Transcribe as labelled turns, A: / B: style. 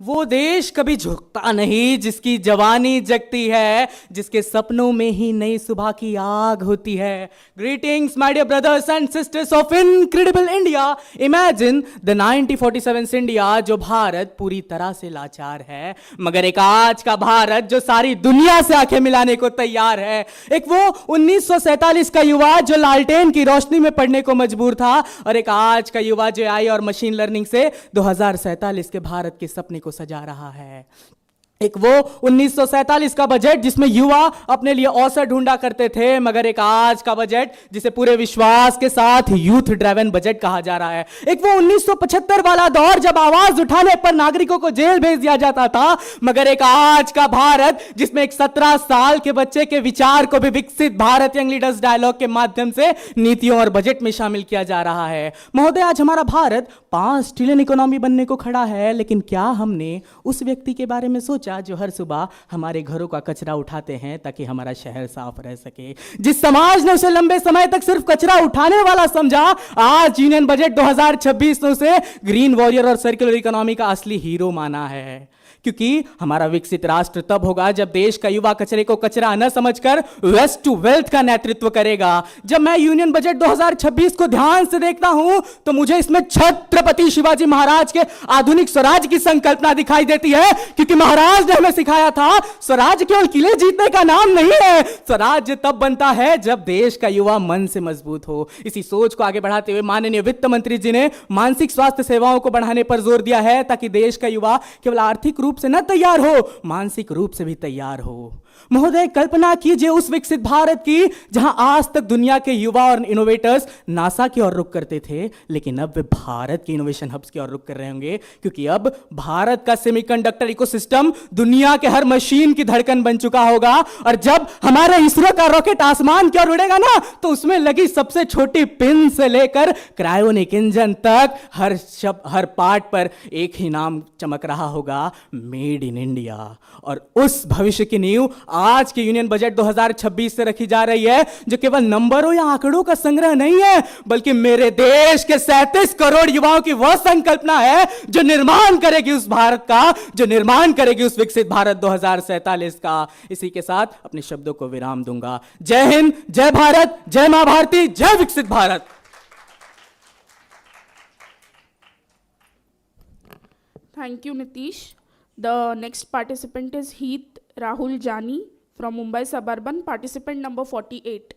A: वो देश कभी झुकता नहीं जिसकी जवानी जगती है, जिसके सपनों में ही नई सुबह की आग होती है। Greetings my dear brothers and sisters of incredible India. Imagine the 1947 India, जो भारत पूरी तरह से लाचार है, मगर एक आज का भारत जो सारी दुनिया से आंखें मिलाने को तैयार है। एक वो 1947 का युवा जो लालटेन की रोशनी में पढ़ने को मजबूर था, और एक आज का युवा जो AI और मशीन लर्निंग से 2047 के भारत के सपने को सजा रहा है। एक वो 1947 का बजट जिसमें युवा अपने लिए अवसर ढूंढा करते थे, मगर एक आज का बजट जिसे पूरे विश्वास के साथ यूथ ड्राइवन बजट कहा जा रहा है। एक वो 1975 वाला दौर जब आवाज उठाने पर नागरिकों को जेल भेज दिया जाता था, मगर एक आज का भारत जिसमें एक 17 साल के बच्चे के विचार को भी विकसित भारत यंग लीडर्स डायलॉग के माध्यम से नीतियों और बजट में शामिल किया जा रहा है। महोदय, आज हमारा भारत 5 ट्रिलियन इकोनॉमी बनने को खड़ा है, लेकिन क्या हमने उस व्यक्ति के बारे में सोचा जो हर सुबह हमारे घरों का कचरा उठाते हैं ताकि हमारा शहर साफ रह सके? जिस समाज ने उसे लंबे समय तक सिर्फ कचरा उठाने वाला समझा, आज यूनियन बजट 2026 ने उसे ग्रीन वॉरियर और सर्कुलर इकोनॉमी का असली हीरो माना है। क्योंकि हमारा विकसित राष्ट्र तब होगा जब देश का युवा कचरे को कचरा न समझकर वेस्ट टू वेल्थ का नेतृत्व करेगा। जब मैं यूनियन बजट 2026 को ध्यान से देखता हूं तो मुझे इसमें छत्रपति शिवाजी महाराज के आधुनिक स्वराज की संकल्पना दिखाई देती है, क्योंकि महाराज ने हमें सिखाया था स्वराज केवल किले जीतने का नाम नहीं है, स्वराज तब बनता है जब देश का युवा मन से मजबूत हो। इसी सोच को आगे बढ़ाते हुए माननीय वित्त मंत्री जी ने मानसिक स्वास्थ्य सेवाओं को बढ़ाने पर जोर दिया है, ताकि देश का युवा केवल आर्थिक रूप से न तैयार हो, मानसिक रूप से भी तैयार हो। महोदय, कल्पना कीजिए उस विकसित भारत की जहां आज तक दुनिया के युवा और इनोवेटर्स नासा की ओर रुख करते थे, लेकिन अब वे भारत के इनोवेशन हब्स की ओर रुख कर रहे होंगे, क्योंकि अब भारत का सेमीकंडक्टर इकोसिस्टम दुनिया के हर मशीन की धड़कन बन चुका होगा। और जब हमारे इसरो का रॉकेट आसमान की ओर उड़ेगा ना, तो उसमें लगी सबसे छोटी पिन से लेकर क्रायोनिक इंजन तक हर पार्ट पर एक ही नाम चमक रहा होगा, मेड इन इंडिया। और उस भविष्य की नींव आज के यूनियन बजट 2026 से रखी जा रही है, जो केवल नंबरों या आंकड़ों का संग्रह नहीं है, बल्कि मेरे देश के 37 करोड़ युवाओं की वह संकल्पना है जो निर्माण करेगी उस भारत का, जो निर्माण करेगी उस विकसित भारत 2047 का। इसी के साथ अपने शब्दों को विराम दूंगा। जय हिंद, जय भारत, जय मां भारती, जय विकसित Bharat.
B: Thank you, Nitish. The next participant is Heath Rahul Jani from Mumbai Suburban, participant number 48.